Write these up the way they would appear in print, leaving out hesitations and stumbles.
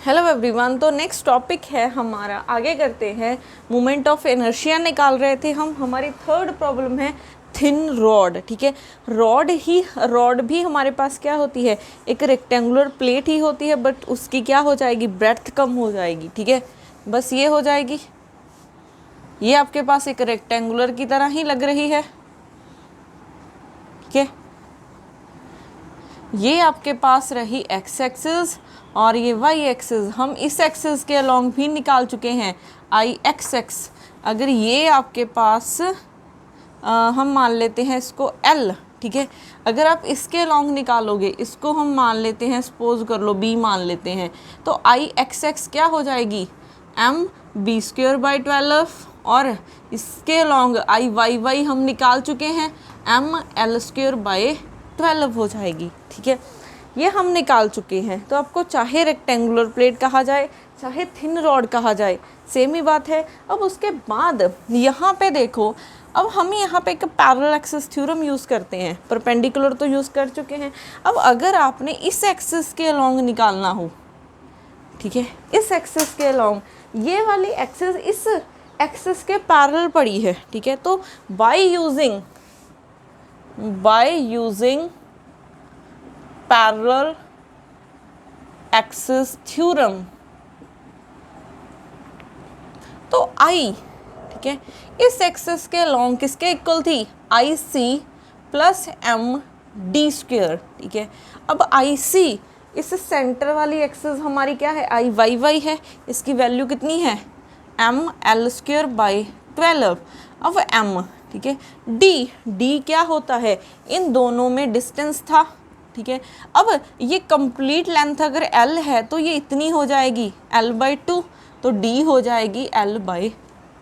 Hello everyone. तो next topic है हमारा, आगे करते हैं। मोमेंट ऑफ इनर्शिया निकाल रहे थे हम। हमारी थर्ड प्रॉब्लम है थिन रॉड। ठीक है, रॉड भी हमारे पास क्या होती है, एक रेक्टेंगुलर प्लेट ही होती है, बट उसकी क्या हो जाएगी, ब्रेड्थ कम हो जाएगी। ठीक है, बस ये हो जाएगी। ये आपके पास एक रेक्टेंगुलर की तरह ही लग रही है। ठीक है, ये आपके पास रही एक्स एक्सिस और ये वाई एक्सिस। हम इस एक्सिस के अलोंग भी निकाल चुके हैं आई एक्स एक्स। अगर ये आपके पास हम मान लेते हैं इसको एल। ठीक है, अगर आप इसके अलोंग निकालोगे, इसको हम मान लेते हैं, सपोज कर लो बी मान लेते हैं, तो आई एक्स एक्स क्या हो जाएगी, एम बी स्क्वेयर बाई 12। और इसके अलोंग आई वाई वाई हम निकाल चुके हैं, एम एल स्क्वेयर बाई 12 हो जाएगी। ठीक है, ये हम निकाल चुके हैं। तो आपको चाहे रेक्टेंगुलर प्लेट कहा जाए, चाहे थिन रॉड कहा जाए, सेम ही बात है। अब उसके बाद यहाँ पे देखो, अब हम यहाँ पे एक पैरेलल एक्सिस थ्योरम यूज़ करते हैं। परपेंडिकुलर तो यूज़ कर चुके हैं। अब अगर आपने इस एक्सिस के अलोंग निकालना हो, ठीक है, इस एक्सिस के अलोंग, ये वाली एक्सिस इस एक्सिस के पैरेलल पड़ी है। ठीक है, तो by using parallel axis theorem, तो आई, ठीक है, इस एक्सिस के लॉन्ग किसके इक्वल थी, I C plus M D square. ठीक है, अब आई सी इस सेंटर वाली एक्सिस हमारी क्या है, आई वाई वाई है। इसकी वैल्यू कितनी है, एम एल स्क्वेयर बाई 12। अब एम, ठीक है, डी क्या होता है, इन दोनों में डिस्टेंस था। ठीक है, अब ये कंप्लीट लेंथ अगर एल है तो ये इतनी हो जाएगी एल बाई 2, तो डी हो जाएगी एल बाई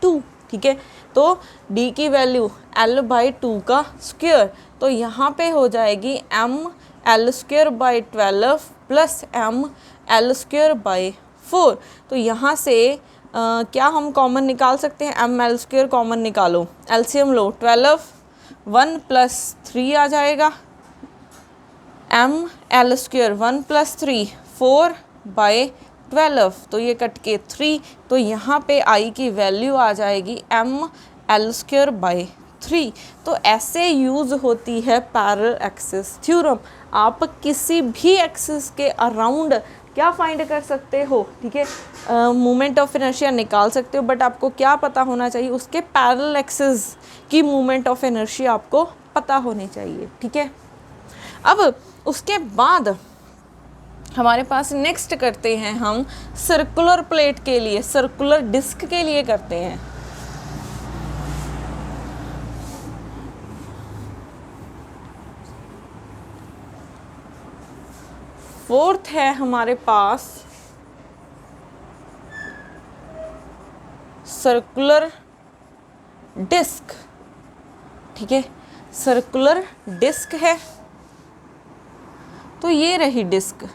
2। ठीक है, तो डी की वैल्यू एल बाई 2 का स्क्वेयर, तो यहाँ पे हो जाएगी M L square by 12 plus M L square by 4। तो यहाँ से क्या हम कॉमन निकाल सकते हैं, एम एल स्क्वेयर कॉमन निकालो, एलसीएम लो, 12 1 प्लस 3 आ जाएगा, M L square 1 plus 3 4 by 12, तो ये कट के 3, तो यहाँ पे आई की वैल्यू आ जाएगी एम एल स्क्वेयर बाई 3। तो ऐसे यूज़ होती है पैरेलल एक्सिस थ्योरम। आप किसी भी एक्सिस के अराउंड क्या फाइंड कर सकते हो, ठीक है, मोमेंट ऑफ इनर्शिया निकाल सकते हो, बट आपको क्या पता होना चाहिए, उसके पैरेलल एक्सिस की मोमेंट ऑफ इनर्शिया आपको पता होनी चाहिए। ठीक है, अब उसके बाद हमारे पास नेक्स्ट करते हैं हम सर्कुलर प्लेट के लिए, सर्कुलर डिस्क के लिए करते हैं। फोर्थ है हमारे पास सर्कुलर डिस्क। ठीक है, सर्कुलर डिस्क है, तो ये रही डिस्क।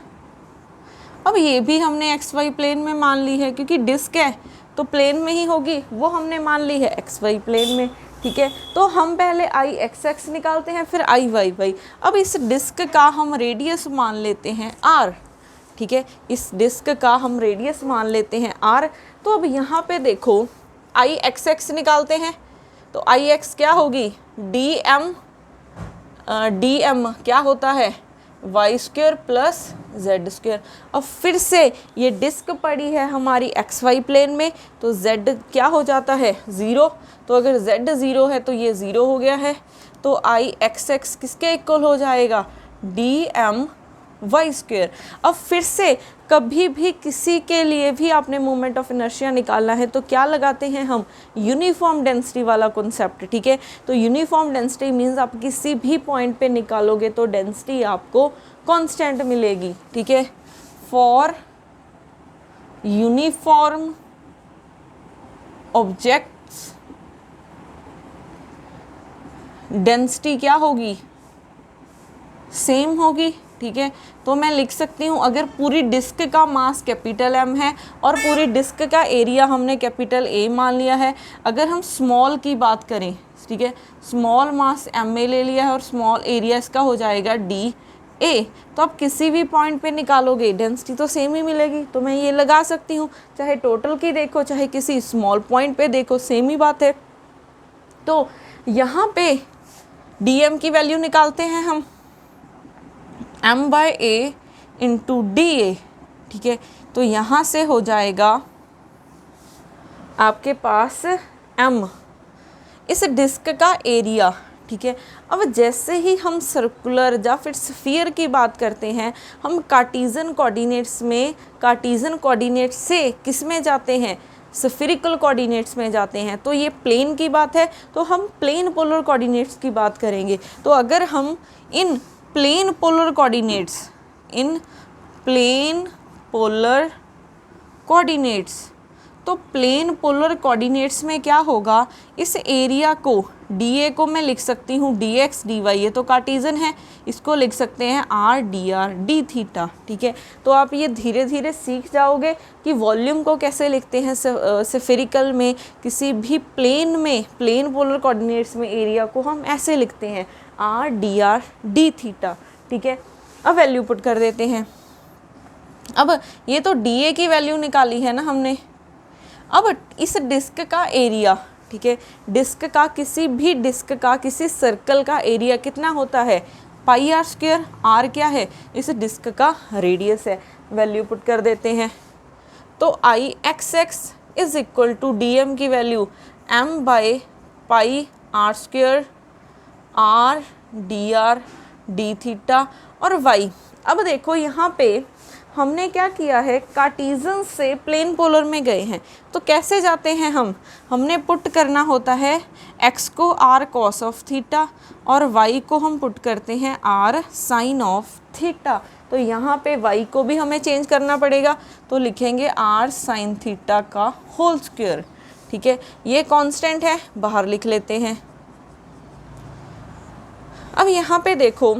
अब ये भी हमने एक्स वाई प्लेन में मान ली है, क्योंकि डिस्क है तो प्लेन में ही होगी, वो हमने मान ली है एक्स वाई प्लेन में। ठीक है, तो हम पहले आई एक्स एक्स निकालते हैं, फिर आई वाई वाई। अब इस डिस्क का हम रेडियस मान लेते हैं आर। ठीक है, इस डिस्क का हम रेडियस मान लेते हैं आर। तो अब यहाँ पे देखो, आई एक्स एक्स निकालते हैं, तो आई एक्स क्या होगी, डी एम क्या होता है, Y square plus Z square. अब फिर से ये डिस्क पड़ी है हमारी एक्स वाई प्लेन में, तो जेड क्या हो जाता है, 0। तो अगर जेड 0 है तो ये 0 हो गया है, तो आई एक्स एक्स किसके इक्वल हो जाएगा, डी एम वाई स्क्वेयर। अब फिर से कभी भी किसी के लिए भी आपने मोमेंट ऑफ इनर्शिया निकालना है तो क्या लगाते हैं हम, यूनिफॉर्म डेंसिटी वाला कॉन्सेप्ट। ठीक है, तो यूनिफॉर्म डेंसिटी मीन्स आप किसी भी पॉइंट पे निकालोगे तो डेंसिटी आपको कांस्टेंट मिलेगी। ठीक है, फॉर यूनिफॉर्म ऑब्जेक्ट्स डेंसिटी क्या होगी, सेम होगी। ठीक है, तो मैं लिख सकती हूँ, अगर पूरी डिस्क का मास कैपिटल एम है और पूरी डिस्क का एरिया हमने कैपिटल ए मान लिया है, अगर हम स्मॉल की बात करें, ठीक है, स्मॉल मास एम ए ले लिया है और स्मॉल एरिया इसका हो जाएगा डी ए, तो आप किसी भी पॉइंट पे निकालोगे डेंसिटी तो सेम ही मिलेगी। तो मैं ये लगा सकती हूँ, चाहे टोटल की देखो चाहे किसी स्मॉल पॉइंट पे देखो सेम ही बात है। तो यहाँ पे dm की वैल्यू निकालते हैं हम, m/a इंटू da, ठीक है। तो यहाँ से हो जाएगा आपके पास m, इस डिस्क का एरिया, ठीक है। अब जैसे ही हम सर्कुलर या फिर स्फीयर की बात करते हैं, हम कार्टीजन कोऑर्डिनेट्स में, कार्टीजन कोऑर्डिनेट से किस में जाते हैं, स्फीरिकल कोऑर्डिनेट्स में जाते हैं। तो ये प्लेन की बात है, तो हम प्लेन पोलर कोऑर्डिनेट्स की बात करेंगे। तो अगर हम इन प्लेन पोलर कोऑर्डिनेट्स, इन प्लेन पोलर कोऑर्डिनेट्स, तो प्लेन पोलर कोऑर्डिनेट्स में क्या होगा, इस एरिया को dA को मैं लिख सकती हूँ dx dy, ये तो कार्टीजन है, इसको लिख सकते हैं r dr d थीटा, ठीक है। तो आप ये धीरे धीरे सीख जाओगे कि वॉल्यूम को कैसे लिखते हैं स्फेरिकल में, किसी भी प्लेन में, प्लेन पोलर कोऑर्डिनेट्स में एरिया को हम ऐसे लिखते हैं r dr d थीटा, ठीक है। अब वैल्यू पुट कर देते हैं। अब ये तो dA की वैल्यू निकाली है ना हमने। अब इस डिस्क का एरिया, ठीक है, डिस्क का, किसी भी डिस्क का, किसी सर्कल का एरिया कितना होता है, पाई आर स्क्वायर। आर क्या है, इस डिस्क का रेडियस है। वैल्यू पुट कर देते हैं। तो I X X is equal to D M की value m by pi R square r dr d theta और y। अब देखो यहाँ पे हमने क्या किया है, कार्टीजन से प्लेन पोलर में गए हैं। तो कैसे जाते हैं हम, हमने पुट करना होता है x को r cos ऑफ थीटा और y को हम पुट करते हैं r sin ऑफ थीटा। तो यहाँ पे y को भी हमें चेंज करना पड़ेगा, तो लिखेंगे r sin थीटा का होल स्क्वायर, ठीक है। ये कांस्टेंट है, बाहर लिख लेते हैं। अब यहाँ पे देखो,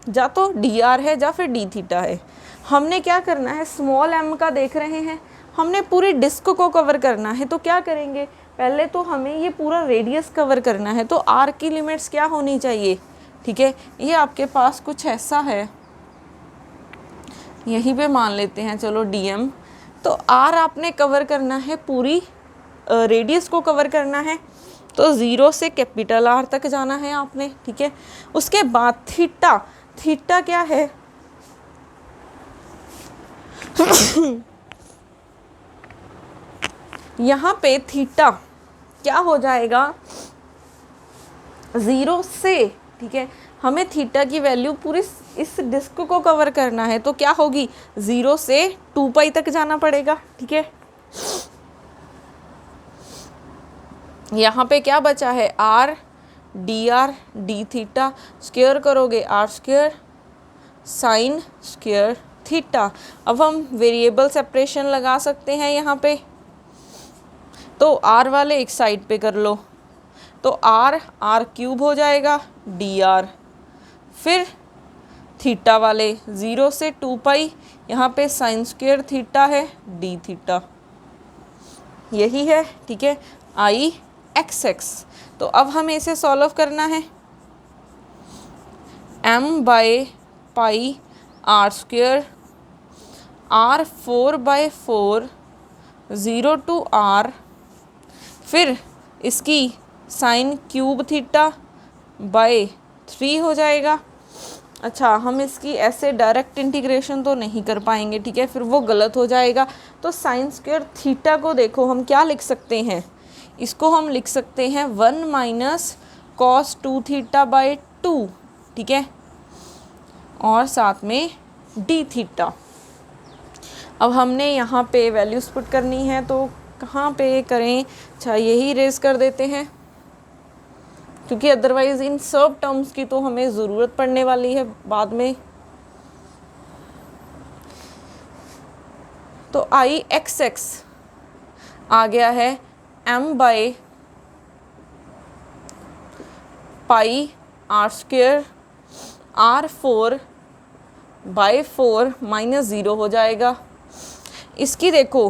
या तो dr है या फिर d थीटा है। हमने क्या करना है, स्मॉल m का देख रहे हैं, हमने पूरी डिस्क को कवर करना है। तो क्या करेंगे, पहले तो हमें ये पूरा रेडियस कवर करना है। तो r की लिमिट्स क्या होनी चाहिए, ठीक है। ये आपके पास कुछ ऐसा है, यहीं पे मान लेते हैं चलो dm। तो r आपने कवर करना है, पूरी रेडियस को कवर करना है। तो 0 से कैपिटल R तक जाना है आपने, ठीक है। उसके बाद थीटा, थीटा क्या है यहाँ पे थीटा क्या हो जाएगा, 0 से, ठीक है। हमें थीटा की वैल्यू पूरी इस डिस्क को कवर करना है, तो क्या होगी, 0 से 2 पाई तक जाना पड़ेगा, ठीक है। यहाँ पे क्या बचा है, r dr d theta, square करोगे r square sine square theta. अब हम वेरिएबल सेपरेशन लगा सकते हैं यहाँ पे। तो r वाले एक साइड पे कर लो, तो r क्यूब हो जाएगा dr, फिर थीटा वाले 0 से 2 पाई, यहाँ पे साइन स्क्वायर थीटा है d थीटा, यही है, ठीक है, आई एक्स एक्स। तो अब हमें इसे सॉल्व करना है। m by pi R square r 4/4 0 to r, फिर इसकी साइन क्यूब थीटा बाय 3 हो जाएगा। अच्छा, हम इसकी ऐसे डायरेक्ट इंटीग्रेशन तो नहीं कर पाएंगे, ठीक है, फिर वो गलत हो जाएगा। तो साइन स्क्वायर थीटा को देखो हम क्या लिख सकते हैं, इसको हम लिख सकते हैं 1 माइनस कॉस 2 थीटा बाई 2, ठीक है, और साथ में डी थीटा। अब हमने यहाँ पे वैल्यूज पुट करनी है, तो कहाँ पे करें, अच्छा यही रेज कर देते हैं, क्योंकि अदरवाइज़ इन सब टर्म्स की तो हमें ज़रूरत पड़ने वाली है बाद में। तो आई एक्स एक्स आ गया है m by pi R square r 4/4 minus 0 हो जाएगा। इसकी देखो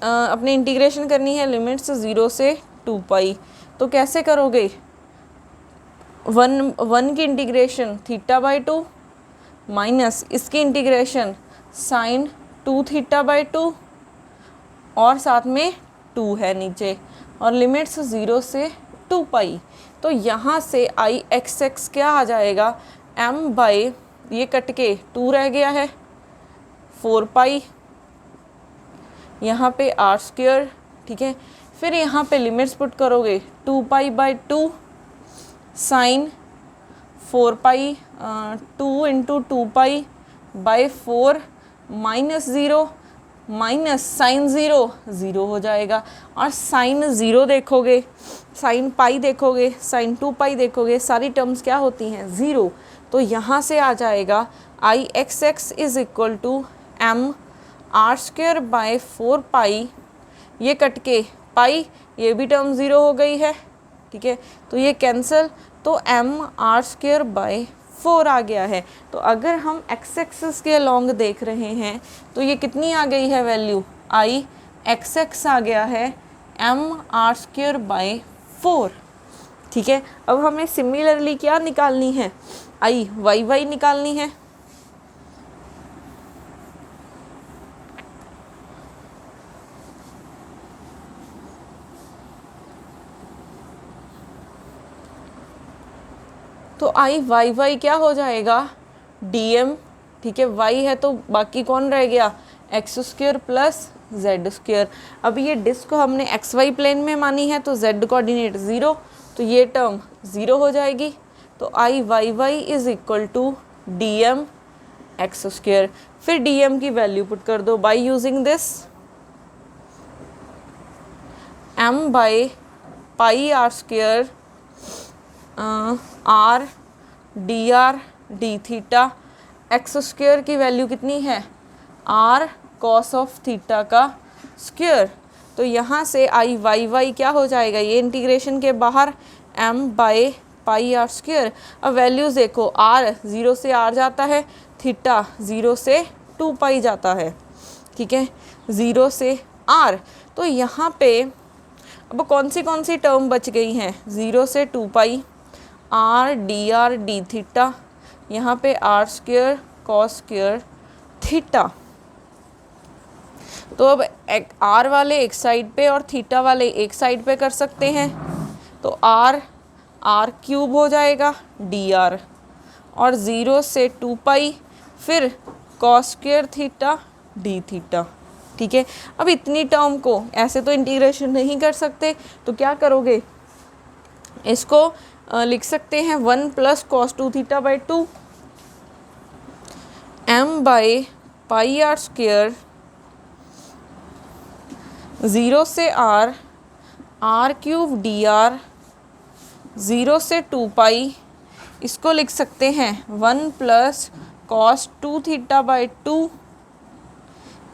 अपने इंटीग्रेशन करनी है, लिमिट्स 0 से 2 पाई। तो कैसे करोगे, 1 की इंटीग्रेशन थीटा बाई 2, माइनस इसकी इंटीग्रेशन साइन 2 थीटा बाई 2 और साथ में 2 है नीचे और लिमिट्स 0 से 2 पाई। तो यहाँ से आई एक्स एक्स क्या आ जाएगा, m बाई ये कट के 2 रह गया है 4 पाई, यहाँ पे आर स्क्वेयर, ठीक है। फिर यहाँ पे लिमिट्स पुट करोगे 2 pi by 2 sine 4 pi 2 into 2 pi by 4 minus 0 minus sine 0 0 हो जाएगा। और साइन 0 देखोगे, साइन पाई देखोगे, साइन 2 पाई देखोगे, सारी टर्म्स क्या होती हैं 0। तो यहाँ से आ जाएगा I X X is equal to M R square by 4 pi, ये कट के पाई, ये भी टर्म 0 हो गई है, ठीक है। तो ये कैंसिल, तो एम आर स्क्वेयर बाय 4 आ गया है। तो अगर हम एक्स एक्सिस के अलोंग देख रहे हैं तो ये कितनी आ गई है वैल्यू, आई एक्स एक्स आ गया है एम आर स्क्वेयर बाय 4, ठीक है। अब हमें सिमिलरली क्या निकालनी है, आई वाई वाई निकालनी है। तो आई वाई वाई क्या हो जाएगा, डी एम, ठीक है। वाई है तो बाकी कौन रह गया, x square plus Z square. अब ये डिस्क हमने एक्स वाई प्लेन में मानी है तो जेड कोऑर्डिनेट 0, तो ये टर्म 0 हो जाएगी। तो I Y Y is equal to D M X square. फिर डी एम की वैल्यू पुट कर दो by using this M by pi R square R D R D theta, X square की वैल्यू कितनी है, आर कॉस ऑफ थीटा का square. तो यहाँ से आई वाई वाई क्या हो जाएगा, ये इंटीग्रेशन के बाहर M by pi R square. अब वैल्यूज़ देखो, आर 0 से आर जाता है, थीटा 0 से 2 पाई जाता है, ठीक है, 0 से आर। तो यहाँ पे अब कौन सी टर्म बच गई हैं, 0 से 2 पाई आर डी थीटा, यहाँ पे R square cos square theta. तो अब आर वाले एक साइड पे और थीटा वाले एक साइड पे कर सकते हैं। तो आर क्यूब हो जाएगा डी आर और 0 से 2 पाई फिर cos square theta D theta, ठीक है। अब इतनी टर्म को ऐसे तो इंटीग्रेशन नहीं कर सकते, तो क्या करोगे, इसको लिख सकते हैं 1 plus cos 2 theta by 2 M by pi R square 0 से आर क्यूब डी आर 0 से 2 पाई, इसको लिख सकते हैं 1 प्लस कॉस 2 थीटा बाई 2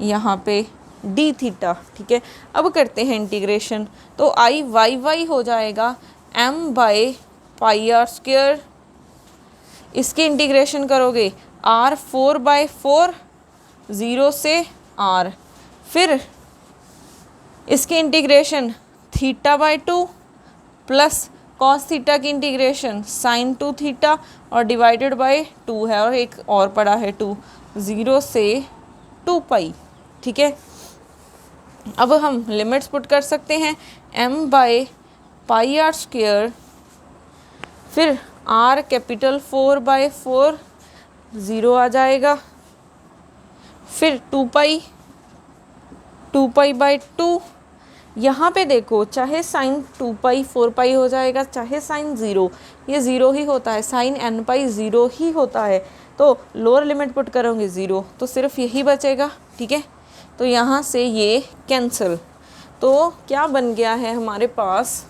यहाँ पे डी थीटा, ठीक है। अब करते हैं इंटीग्रेशन, तो आई वाई वाई हो जाएगा M by pi R square, इसकी इंटीग्रेशन करोगे आर 4 बाई 4 0 से आर, फिर इसकी integration theta by 2 plus cos theta की इंटीग्रेशन साइन 2 थीटा और डिवाइडेड बाई 2 है और एक और पड़ा है 2, 0 से 2 पाई, ठीक है। अब हम लिमिट्स पुट कर सकते हैं m by pi R square, फिर r कैपिटल 4 बाई 4 0 आ जाएगा, फिर 2 पाई बाई 2, यहाँ पे देखो चाहे साइन 2 पाई 4 पाई हो जाएगा, चाहे साइन 0, ये 0 ही होता है, साइन n पाई 0 ही होता है। तो लोअर लिमिट पुट करोगे 0, तो सिर्फ यही बचेगा, ठीक है। तो यहाँ से ये कैंसिल, तो क्या बन गया है हमारे पास,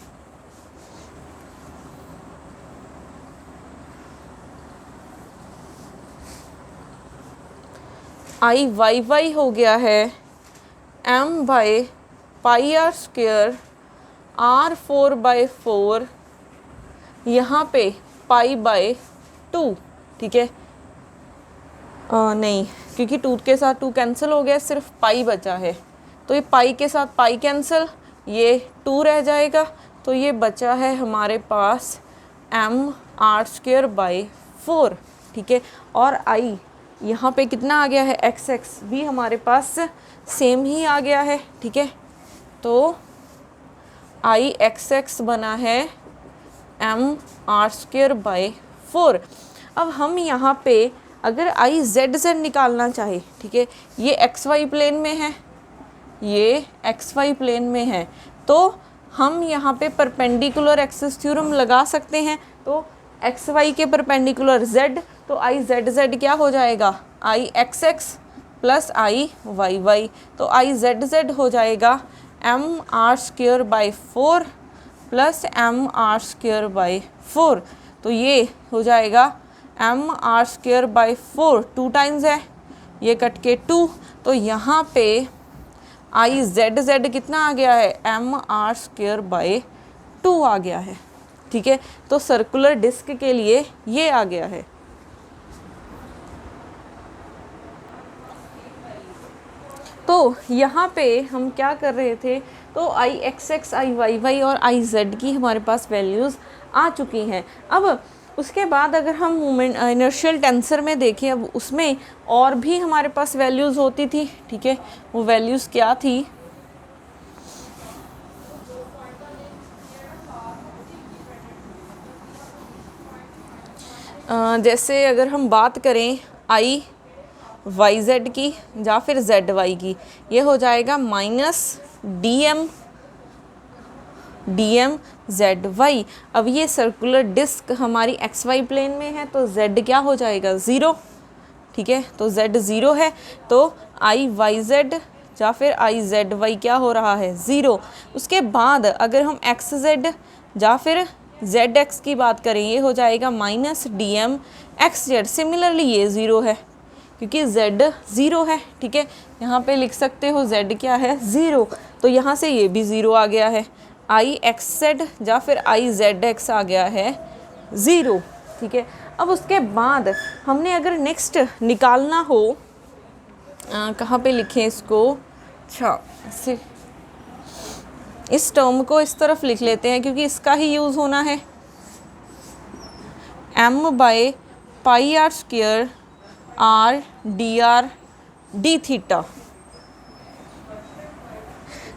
आई वाई वाई हो गया है m by pi R square R 4 by 4, यहाँ पे पाई बाई 2, ठीक है। नहीं, क्योंकि 2 के साथ 2 कैंसिल हो गया, सिर्फ पाई बचा है, तो ये पाई के साथ पाई कैंसिल, ये 2 रह जाएगा, तो ये बचा है हमारे पास m आर स्क्वेयर बाई 4, ठीक है। और आई यहाँ पे कितना आ गया है, एक्स एक्स भी हमारे पास सेम ही आ गया है, ठीक है। तो आई एक्स एक्स बना है एम आर स्क्वेयर बाई 4। अब हम यहाँ पे अगर आई जेड जेड निकालना चाहे, ठीक है, ये एक्स वाई प्लेन में है, ये एक्स वाई प्लेन में है, तो हम यहाँ पे परपेंडिकुलर एक्सिस थ्योरम लगा सकते हैं। तो एक्स वाई के परपेंडिकुलर जेड, तो आई जेड जेड क्या हो जाएगा, I X X plus I Y Y, तो आई जेड जेड हो जाएगा M R square by 4 plus M R square by 4। तो ये हो जाएगा M R square by 4, 2 times है, ये कट के 2, तो यहाँ पे आई जेड जेड कितना आ गया है, एम आर स्क्वेयर बाई 2 आ गया है, ठीक है। तो सर्कुलर डिस्क के लिए ये आ गया है। तो यहाँ पे हम क्या कर रहे थे, तो I X X, I Y Y और आई जेड की हमारे पास वैल्यूज़ आ चुकी हैं। अब उसके बाद अगर हम मोमेंट इनर्शियल टेंसर में देखें, अब उसमें और भी हमारे पास वैल्यूज़ होती थी, ठीक है। वो वैल्यूज़ क्या थी, जैसे अगर हम बात करें आई वाई जेड की या फिर जेड वाई की, ये हो जाएगा minus D M Z Y. अब ये सर्कुलर डिस्क हमारी एक्स वाई प्लेन में है, तो जेड क्या हो जाएगा, 0, ठीक है। तो जेड 0 है, तो आई वाई जेड या फिर आई जेड वाई क्या हो रहा है, 0। उसके बाद अगर हम एक्स जेड या फिर जेड एक्स की बात करें, ये हो जाएगा minus D M X Z. Similarly ये 0 है क्योंकि z 0 है, ठीक है। यहाँ पे लिख सकते हो z क्या है, 0, तो यहाँ से ये भी 0 आ गया है। आई एक्स जेड या फिर आई जेड एक्स आ गया है 0, ठीक है। अब उसके बाद हमने अगर नेक्स्ट निकालना हो, कहाँ पे लिखें इसको, अच्छा इस टर्म को इस तरफ लिख लेते हैं क्योंकि इसका ही यूज़ होना है, m by pi R square R D theta.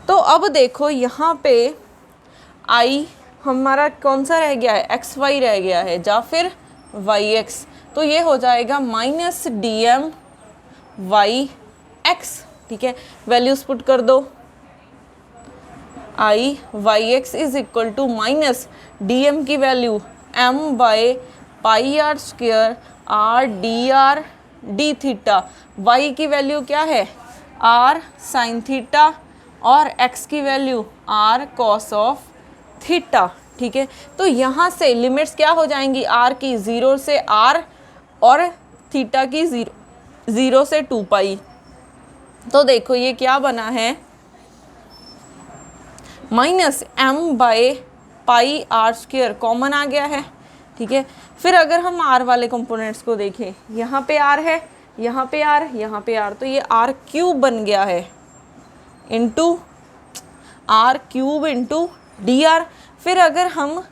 तो अब देखो यहाँ पे आई हमारा कौन सा रह गया है, एक्स वाई रह गया है या फिर वाई एक्स, तो ये हो जाएगा minus D M Y X, ठीक है। वैल्यूज पुट कर दो, I Y X is equal to minus D M की value m by pi R square R D theta, y की वैल्यू क्या है, r साइन थीटा और x की value r cos of theta, ठीक है। तो यहाँ से लिमिट्स क्या हो जाएंगी, r की 0 से r और थीटा की 0 से 2 पाई। तो देखो ये क्या बना है, minus m by pi R square common आ गया है, ठीक है। फिर अगर हम r वाले कंपोनेंट्स को देखें, यहाँ पे r है, यहाँ पे r, यहाँ पे r, तो ये r क्यूब बन गया है into r cube into D R. फिर अगर हम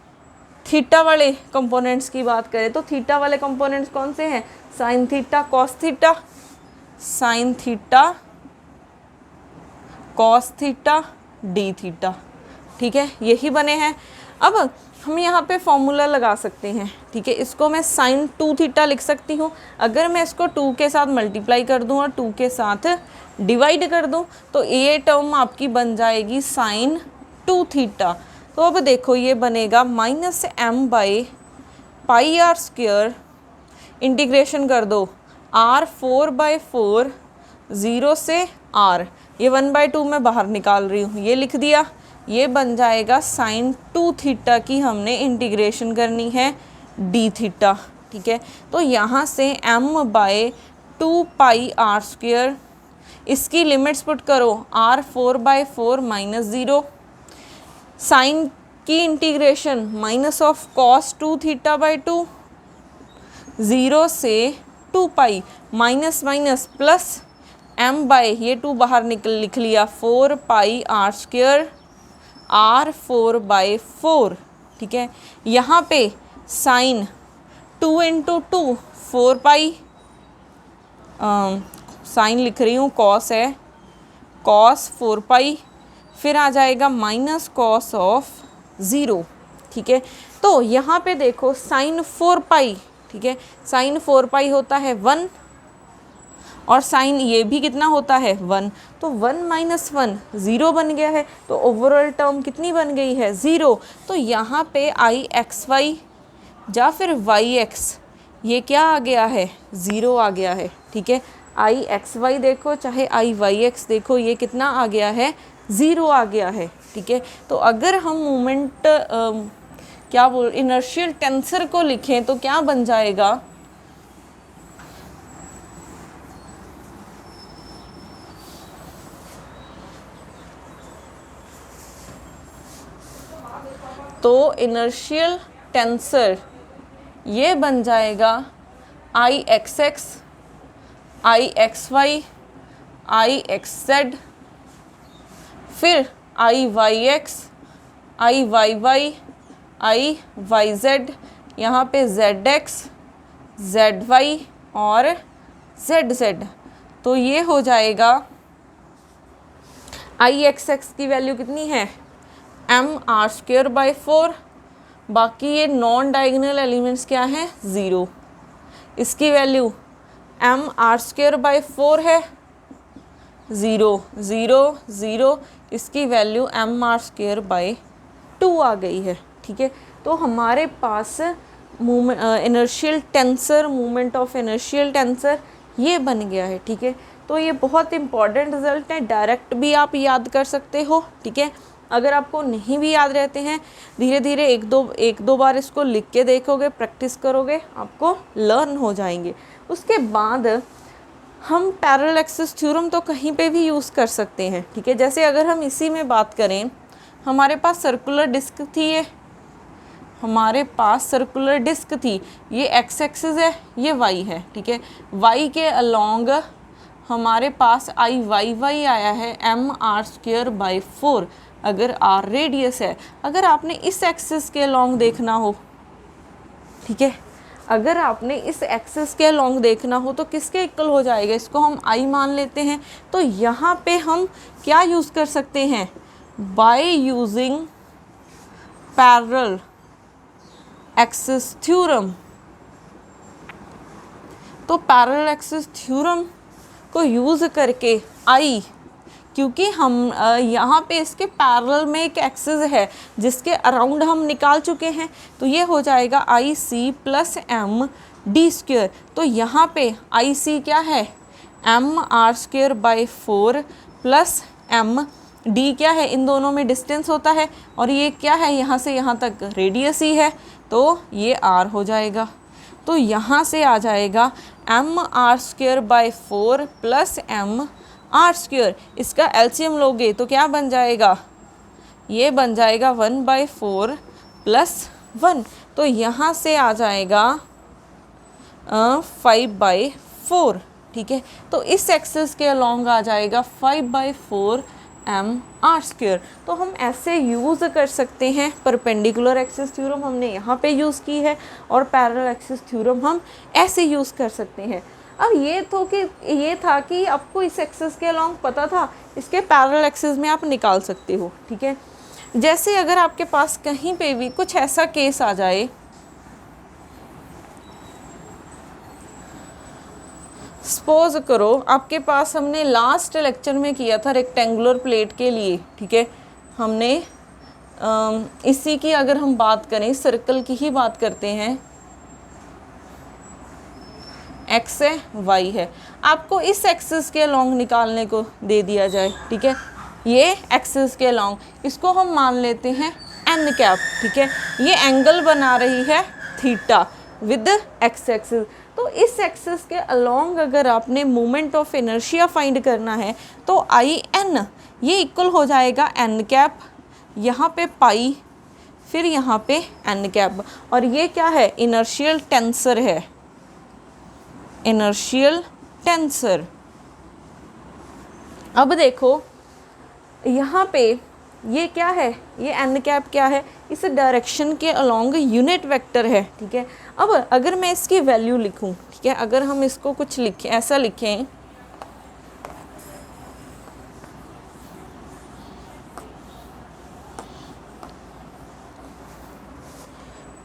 थीटा वाले कंपोनेंट्स की बात करें, तो थीटा वाले कंपोनेंट्स कौन से हैं, sine theta cos theta, sine theta cos theta D theta, ठीक है, यही बने हैं। अब हम यहाँ पे फॉर्मूला लगा सकते हैं, ठीक है। इसको मैं साइन 2 थीटा लिख सकती हूँ। अगर मैं इसको 2 के साथ मल्टीप्लाई कर दूँ और 2 के साथ डिवाइड कर दूँ, तो ये टर्म आपकी बन जाएगी साइन 2 थीटा। तो अब देखो ये बनेगा minus m by pi R square, integration कर दो r 4/4 0 से r, ये 1/2 मैं बाहर निकाल रही हूँ, ये लिख दिया। ये बन जाएगा साइन 2 थीटा की हमने इंटीग्रेशन करनी है डी थीटा, ठीक है। तो यहाँ से m by 2 pi R square, इसकी लिमिट्स पुट करो, r 4/4 माइनस 0, साइन की integration minus of cos 2 theta by 2, 0 से 2 pi, minus minus plus m by ये 2 बाहर लिख लिया 4 पाई आर स्क्वेयर r 4/4, ठीक है। यहाँ पे साइन 2 इंटू 2 4 पाई साइन लिख रही हूँ, कॉस है, कॉस 4 पाई, फिर आ जाएगा माइनस कॉस ऑफ 0, ठीक है। तो यहाँ पे देखो साइन 4 पाई, ठीक है, साइन 4 पाई होता है 1 और साइन ये भी कितना होता है 1, तो 1 माइनस 1 0 बन गया है। तो ओवरऑल टर्म कितनी बन गई है 0। तो यहाँ पे आई एक्स वाई या फिर वाई एक्स ये क्या आ गया है 0 आ गया है, ठीक है। आई एक्स वाई देखो चाहे आई वाई एक्स देखो ये कितना आ गया है 0 आ गया है, ठीक है। तो अगर हम मोमेंट क्या बोल इनर्शियल टेंसर को लिखें तो क्या बन जाएगा, तो इनर्शियल टेंसर ये बन जाएगा I X X, I X Y, I X Z, फिर आई Y X, I Y Y, I Y Z, यहाँ पे जेड एक्स, जेड वाई और जेड जेड। तो ये हो जाएगा आई एक्स एक्स की वैल्यू कितनी है एम आर स्क्वेयर बाई 4, बाकी ये नॉन डायगोनल एलिमेंट्स क्या हैं 0, इसकी value M R square by 4 है 0 0 0, इसकी value M R square by 2 आ गई है, ठीक है। तो हमारे पास inertial tensor, moment of inertial tensor ये बन गया है, ठीक है। तो ये बहुत इंपॉर्टेंट रिजल्ट है, डायरेक्ट भी आप याद कर सकते हो, ठीक है। अगर आपको नहीं भी याद रहते हैं धीरे धीरे एक दो बार इसको लिख के देखोगे, प्रैक्टिस करोगे, आपको लर्न हो जाएंगे। उसके बाद हम पैरेलल एक्सिस थ्योरम तो कहीं पे भी यूज़ कर सकते हैं, ठीक है। जैसे अगर हम इसी में बात करें, हमारे पास सर्कुलर डिस्क थी, ये हमारे पास सर्कुलर डिस्क थी, ये एक्स एक्सिस है, ये वाई है, ठीक है। वाई के अलोंग हमारे पास आई वाई वाई आया है एम आर स्क्वेयर बाई 4, अगर आर रेडियस है। अगर आपने इस एक्सिस के अलोंग देखना हो, ठीक है, अगर आपने इस एक्सिस के अलोंग देखना हो तो किसके इक्वल हो जाएगा, इसको हम आई मान लेते हैं। तो यहाँ पे हम क्या यूज़ कर सकते हैं, by using parallel axis theorem. तो पैरेलल एक्सिस थ्योरम को यूज़ करके आई, क्योंकि हम यहाँ पे इसके पैरेलल में एक एक्सिस है जिसके अराउंड हम निकाल चुके हैं, तो ये हो जाएगा I C plus M D square. तो यहाँ पे आई सी क्या है M R square by 4 plus M D क्या है, इन दोनों में डिस्टेंस होता है, और ये क्या है यहाँ से यहाँ तक रेडियस ही है, तो ये आर हो जाएगा। तो यहाँ से आ जाएगा M R square by 4 plus M R square, इसका एलसीएम लोगे तो क्या बन जाएगा, ये बन जाएगा 1/4 प्लस 1, तो यहाँ से आ जाएगा 5/4, ठीक है। तो इस एक्सिस के अलोंग आ जाएगा 5/4 एम आर स्क्वेयर। तो हम ऐसे यूज़ कर सकते हैं, परपेंडिकुलर एक्सिस थ्योरम हमने यहाँ पे यूज़ की है और पैरेलल एक्सिस थ्योरम हम ऐसे यूज़ कर सकते हैं। अब ये था कि आपको इस एक्सिस के अलोंग पता था, इसके पैरेलल एक्सिस में आप निकाल सकते हो, ठीक है। जैसे अगर आपके पास कहीं पे भी कुछ ऐसा केस आ जाए, सपोज करो आपके पास, हमने लास्ट लेक्चर में किया था रेक्टेंगुलर प्लेट के लिए, ठीक है, हमने इसी की अगर हम बात करें, सर्कल की ही बात करते हैं, एक्स है वाई है, आपको इस एक्सिस के अलोंग निकालने को दे दिया जाए, ठीक है, ये एक्सिस के अलोंग, इसको हम मान लेते हैं एन कैप, ठीक है। ये एंगल बना रही है थीटा विद एक्स एक्सिस। तो इस एक्सिस के अलोंग अगर आपने मोमेंट ऑफ इनर्शिया फाइंड करना है तो आई एन ये इक्वल हो जाएगा एन कैप, यहाँ पे पाई, फिर यहाँ पे एन कैप, और ये क्या है इनर्शियल टेंसर है, इनर्शियल टेंसर। अब देखो यहाँ पे ये क्या है, ये एन कैप क्या है, इस डायरेक्शन के अलोंग यूनिट वेक्टर है, ठीक है। अब अगर मैं इसकी वैल्यू लिखूं, ठीक है, अगर हम इसको कुछ लिखें, ऐसा लिखें,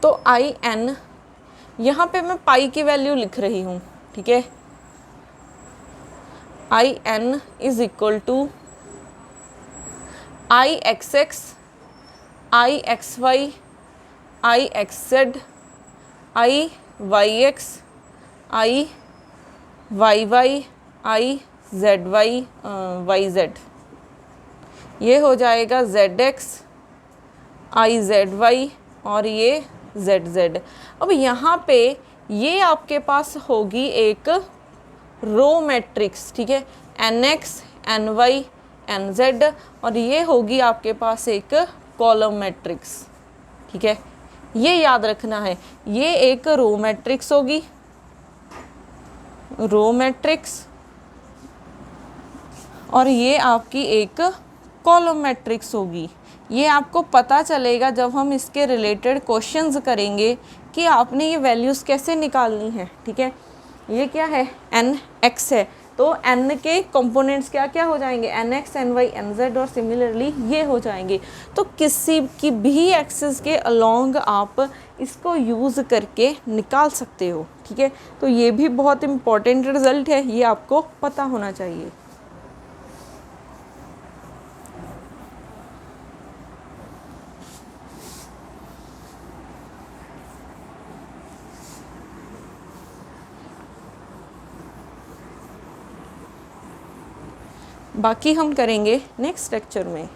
तो आई एन, यहाँ पे मैं पाई की वैल्यू लिख रही हूँ, ठीक है, I N is equal to I X X, I X Y, I X Z, I Y X, I Y Y, I Z Y, Y Z, ये हो जाएगा Z X, I Z Y और ये जेड जेड। अब यहाँ पे ये आपके पास होगी एक रो मैट्रिक्स, ठीक है, N X, N Y, N Z, और ये होगी आपके पास एक कॉलम मैट्रिक्स, ठीक है। ये याद रखना है, ये एक रो मैट्रिक्स होगी, रो मैट्रिक्स, और ये आपकी एक कॉलम मैट्रिक्स होगी। ये आपको पता चलेगा जब हम इसके रिलेटेड क्वेश्चंस करेंगे कि आपने ये वैल्यूज़ कैसे निकालनी है, ठीक है। ये क्या है, एन एक्स है, तो एन के कंपोनेंट्स क्या क्या हो जाएंगे, N X, N Y, N Z, और सिमिलरली ये हो जाएंगे। तो किसी की भी एक्सिस के अलोंग आप इसको यूज़ करके निकाल सकते हो, ठीक है। तो ये भी बहुत इम्पॉर्टेंट रिजल्ट है, ये आपको पता होना चाहिए। बाकी हम करेंगे नेक्स्ट लेक्चर में।